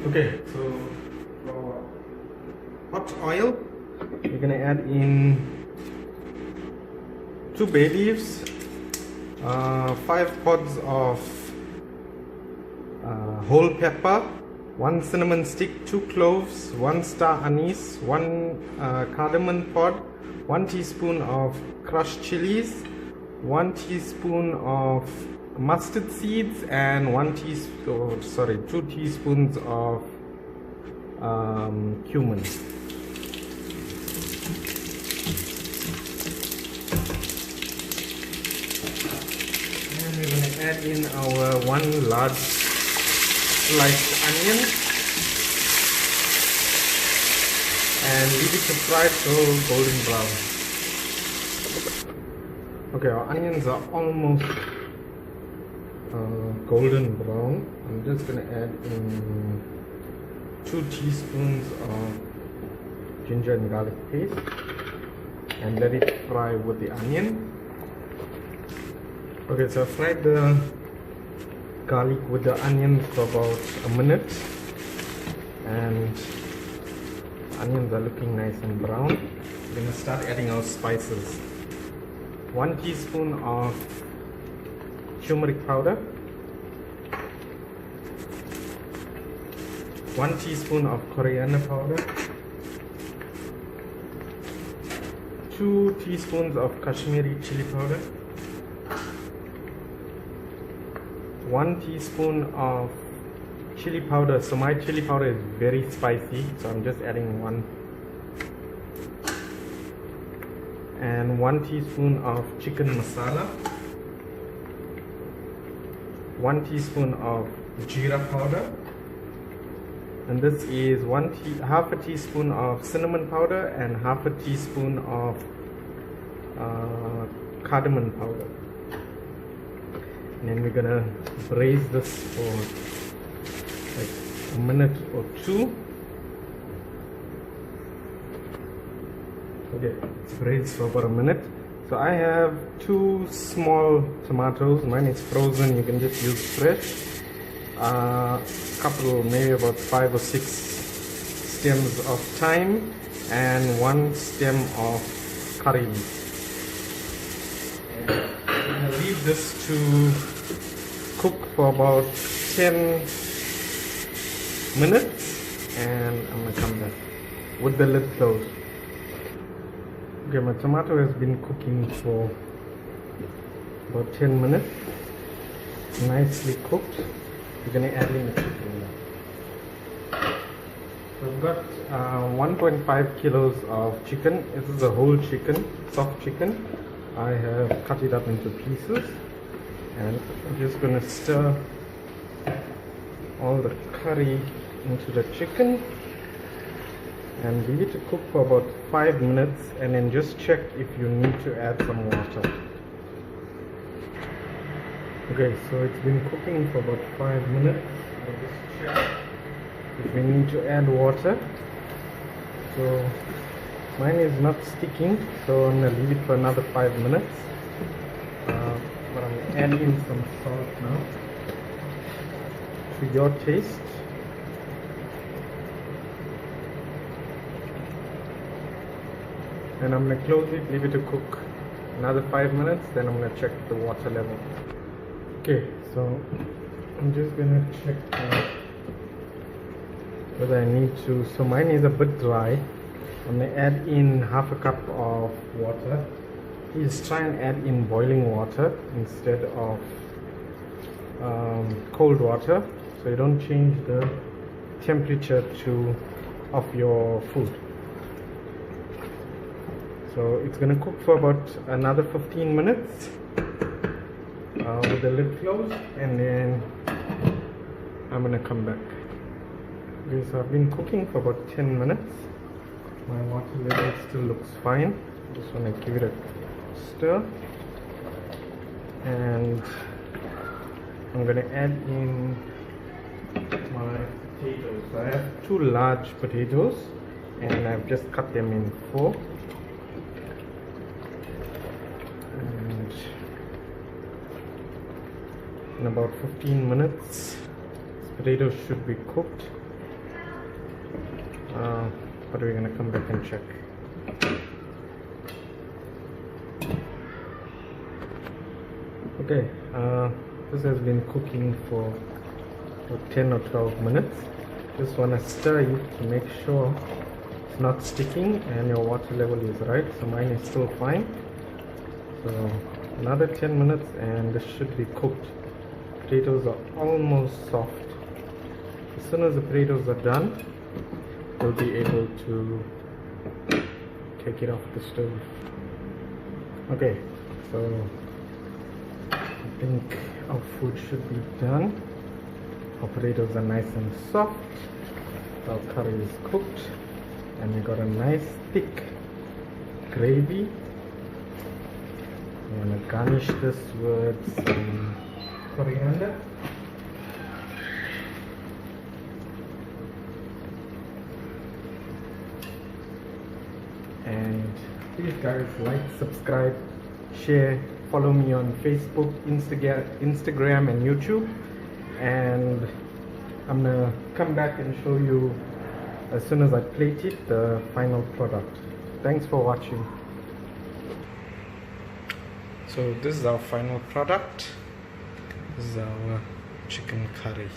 Okay, so for hot oil, you're gonna add in 2 bay leaves, 5 pods of whole pepper, 1 cinnamon stick, 2 cloves, 1 star anise, 1 cardamom pod, 1 teaspoon of crushed chilies, 1 teaspoon of mustard seeds, and 2 teaspoons of cumin. And we're going to add in our 1 large sliced onion and leave it to fry till golden brown. Okay, our onions are almost golden brown. I'm just going to add in 2 teaspoons of ginger and garlic paste and let it fry with the onion. Okay, so I fried the garlic with the onions for about a minute, and onions are looking nice and brown. We're going to start adding our spices. 1 teaspoon of turmeric powder, 1 teaspoon of coriander powder, 2 teaspoons of Kashmiri chili powder, 1 teaspoon of chili powder. So my chili powder is very spicy, so I'm just adding 1. And 1 teaspoon of chicken masala, 1 teaspoon of jeera powder, and this is half a teaspoon of cinnamon powder and half a teaspoon of cardamom powder. And then we're gonna braise this for like a minute or 2. Okay, it's braised for about a minute. So I have 2 small tomatoes. Mine is frozen, you can just use fresh. Couple, maybe about 5 or 6 stems of thyme and 1 stem of curry leaf. I'm gonna leave this to cook for about 10 minutes and I'm gonna come back with the lid closed. Okay, my tomato has been cooking for about 10 minutes, nicely cooked. We're going to add in the chicken now. So I've got 1.5 kilos of chicken. This is a whole chicken, soft chicken. I have cut it up into pieces and I'm just going to stir all the curry into the chicken and leave it to cook for about 5 minutes, and then just check if you need to add some water. Okay, so it's been cooking for about 5 minutes. I'll just check if we need to add water. So mine is not sticking, so I'm going to leave it for another 5 minutes. But I'm going to add in some salt now to your taste. And I'm going to close it, leave it to cook another 5 minutes, then I'm going to check the water level. Okay, so I'm just going to check whether I need to. So mine is a bit dry. I'm going to add in half a cup of water. Please try and add in boiling water instead of cold water, so you don't change the temperature of your food. So it's going to cook for about another 15 minutes with the lid closed, and then I'm going to come back. Okay, so I've been cooking for about 10 minutes. My water level still looks fine. Just want to give it a stir, and I'm going to add in my potatoes. So I have 2 large potatoes and I've just cut them in 4. In about 15 minutes, potatoes should be cooked. but we're gonna come back and check. Okay, this has been cooking for 10 or 12 minutes. Just want to stir it to make sure it's not sticking and your water level is right. So mine is still fine. So another 10 minutes and this should be cooked. Potatoes are almost soft. As soon as the potatoes are done, we'll be able to take it off the stove. Okay, so I think our food should be done. Our potatoes are nice and soft. Our curry is cooked and we got a nice thick gravy. I'm gonna garnish this with some coriander. And please guys, like, subscribe, share, follow me on Facebook, Instagram and YouTube. And I'm gonna come back and show you as soon as I plate it the final product. Thanks for watching. So this is our final product. This is our chicken curry.